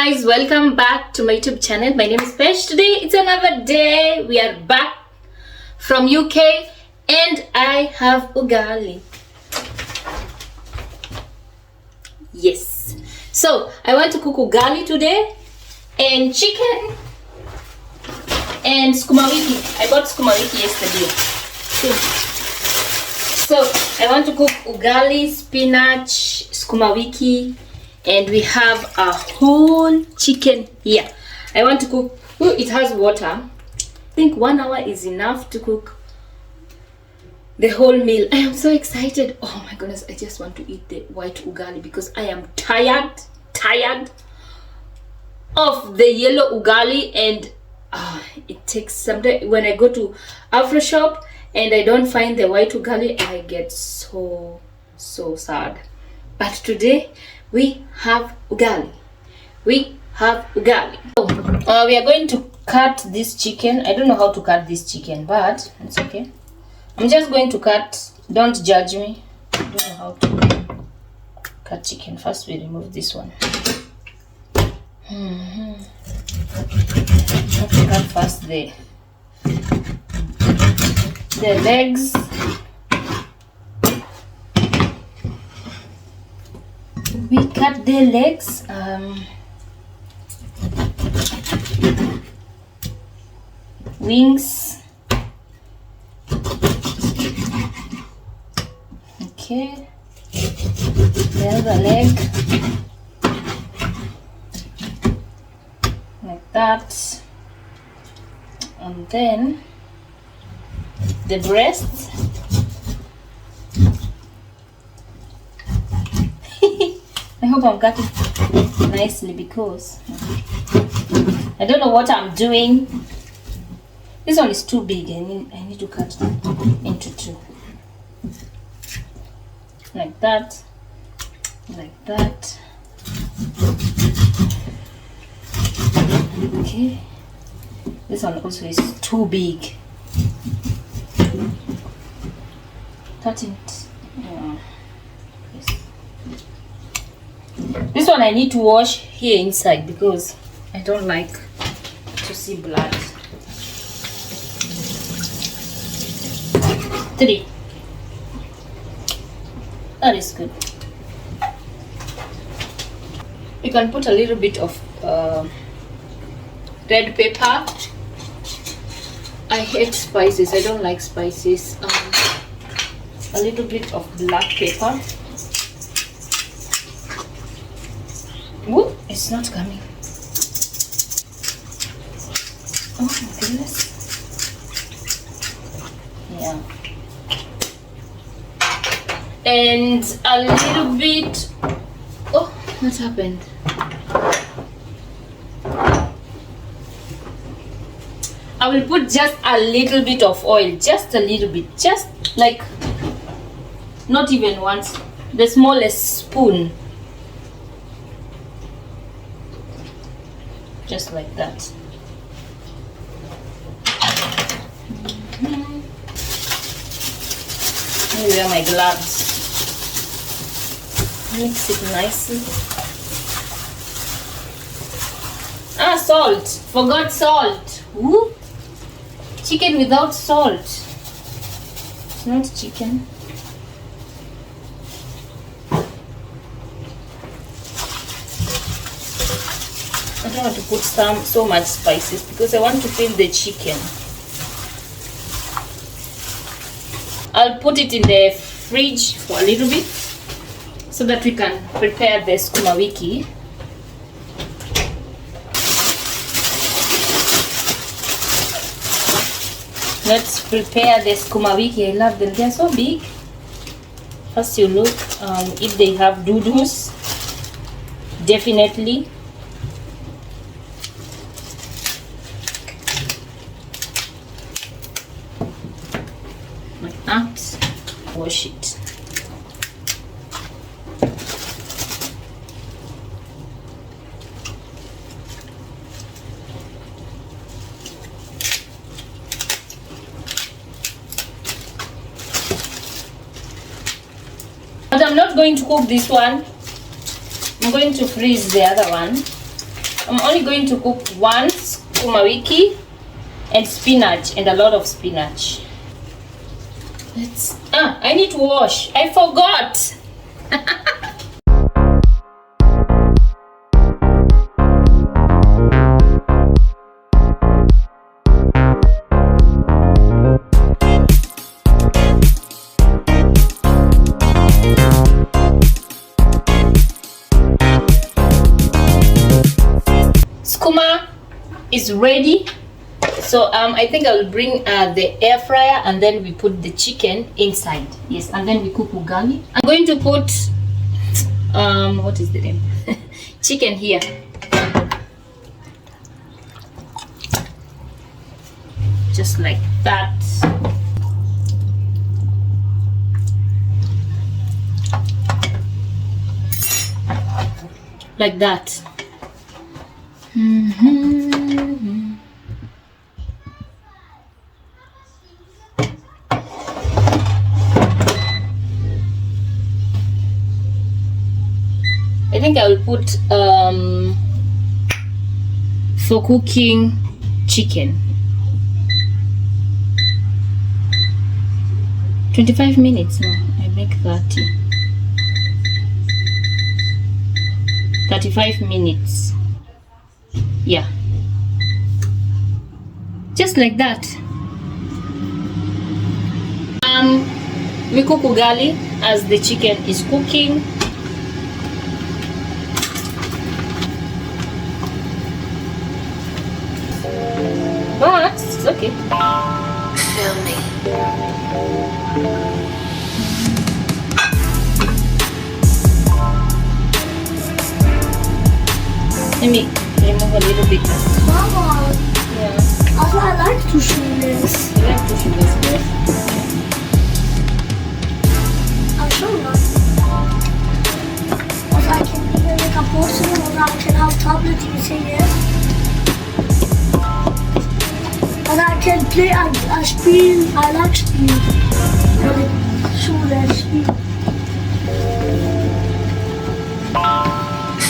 guys, welcome back to my YouTube channel. My name is Pesh. Today it's another day. We are back from UK and I have ugali. Yes. So I want to cook ugali today and chicken and sukuma wiki. I bought sukuma wiki yesterday. So I want to cook ugali, spinach, sukuma wiki, and we have a whole chicken here. I want to cook. Oh, it has water. I think 1 hour is enough to cook the whole meal. I am so excited. Oh my goodness, I just want to eat the white ugali because I am tired of the yellow ugali, and it takes some time. When I go to Afro shop and I don't find the white ugali, I get so sad. But today we have ugali. We are going to cut this chicken. I don't know how to cut this chicken, but it's okay. I'm just going to cut. Don't judge me. I don't know how to cut chicken. First we remove this one. Have to cut first the legs. We cut the legs. Wings. Okay. The other leg. Like that. And then the breast. I hope I'm cutting nicely because I don't know what I'm doing. This one is too big. I need to cut into two. Like that. Like that. Okay. This one also is too big. Cutting it. Yeah. This one I need to wash here inside because I don't like to see blood. 3. That is good. You can put a little bit of red pepper. I hate spices. I don't like spices. A little bit of black pepper. Whoop, it's not coming. Oh my goodness. Yeah. And a little bit. Oh, what happened? I will put just a little bit of oil. Just a little bit. Just like, not even once. The smallest spoon. Just like that. Let me wear my gloves. Mix it nicely. Salt. Forgot salt. Woo. Chicken without salt. It's not chicken. I don't want to put so much spices because I want to fill the chicken. I'll put it in the fridge for a little bit so that we can prepare the sukuma wiki. Let's prepare the sukuma wiki. I love them. They're so big. First you look if they have doodles. Definitely. Wash it. But I'm not going to cook this one. I'm going to freeze the other one. I'm only going to cook one sukuma wiki and spinach, and a lot of spinach. I need to wash. I forgot. Skuma is ready, so I think I will bring the air fryer, and then we put the chicken inside. Yes, and then we cook ugali. I'm going to put what is the name? Chicken here. Just like that. Like that. I think I will put for cooking chicken 25 minutes. No, I make 35 minutes. Yeah, just like that. We cook ugali as the chicken is cooking. But it's okay. Feel me. Let me remove a little bit. Mama, Yeah. also I like to shoot this. You like to shoot this first? I'll show you. Also I can even make a poster, or I can have tablet using it. And I can play a spiel. I like spiel. Schule, spiel.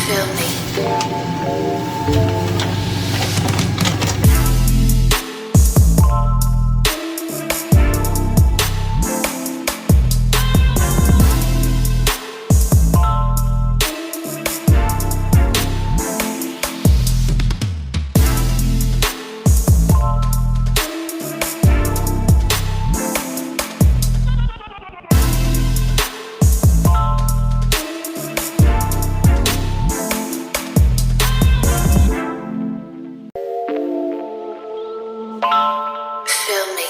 Feel me. Feel me.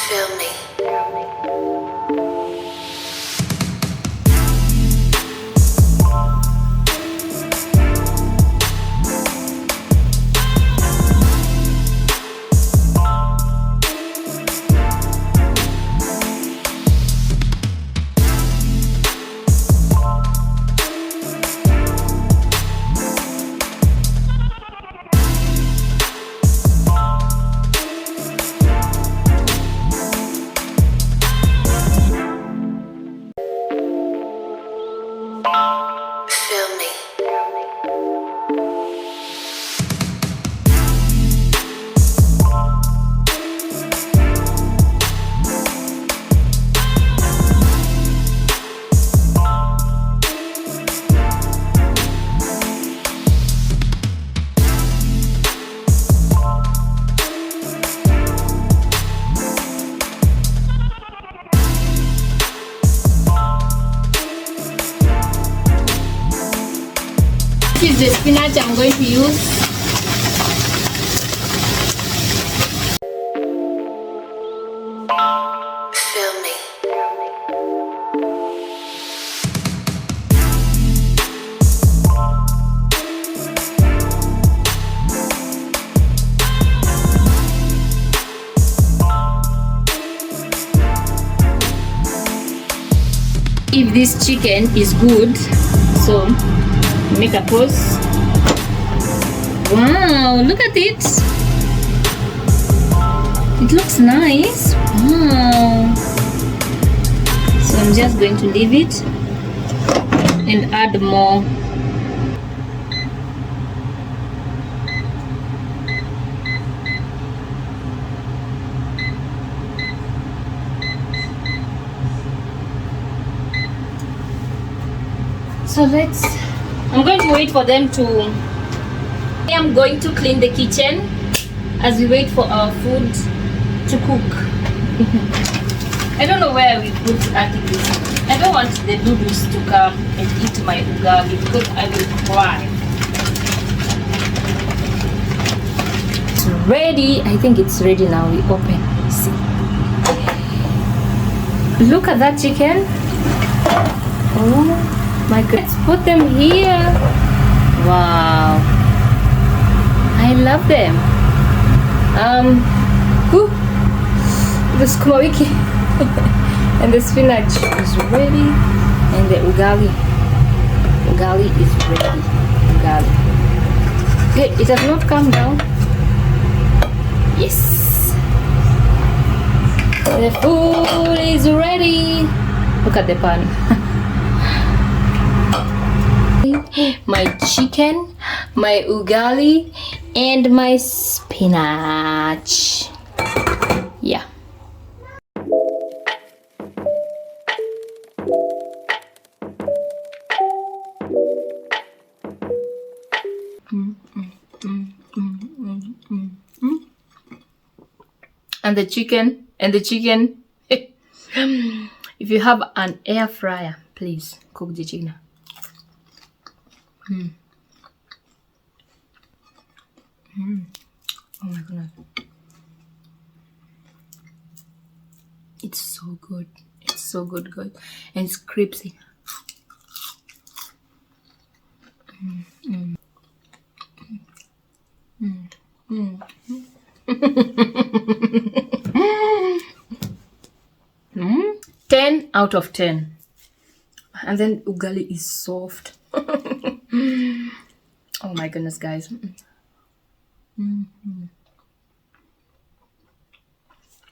Feel me. Feel me. This is the spinach I'm going to use. Feel me. if this chicken is good. So make a pause. Wow, look at it. It looks nice. Wow. So I'm just going to leave it and add more. So I'm going to wait for them to, I am going to clean the kitchen as we wait for our food to cook. I don't know where we put articles. I don't want the doodles to come and eat my ugali because I will cry. It's ready. I think it's ready now. We open. See. Look at that chicken. Oh. My God, let's put them here. Wow, I love them. The sukuma wiki and the spinach is ready, and the ugali is ready. Ugali. Okay, it has not come down. Yes, the food is ready. Look at the pan. My chicken, my ugali, and my spinach. Yeah. And the chicken, if you have an air fryer, please cook the chicken. Oh my goodness. It's so good. It's so good. And it's crispy. Mm. 10 out of 10. And then ugali is soft. Oh my goodness, guys.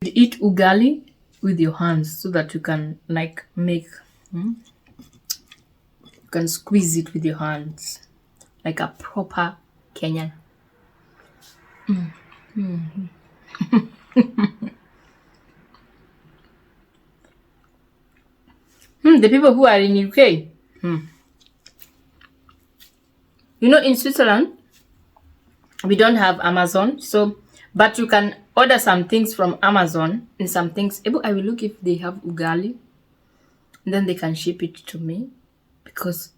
Eat ugali with your hands so that you can like make you can squeeze it with your hands like a proper Kenyan. The people who are in UK, you know, in Switzerland we don't have Amazon, so but you can order some things from Amazon and some things. I will look if they have ugali, and then they can ship it to me because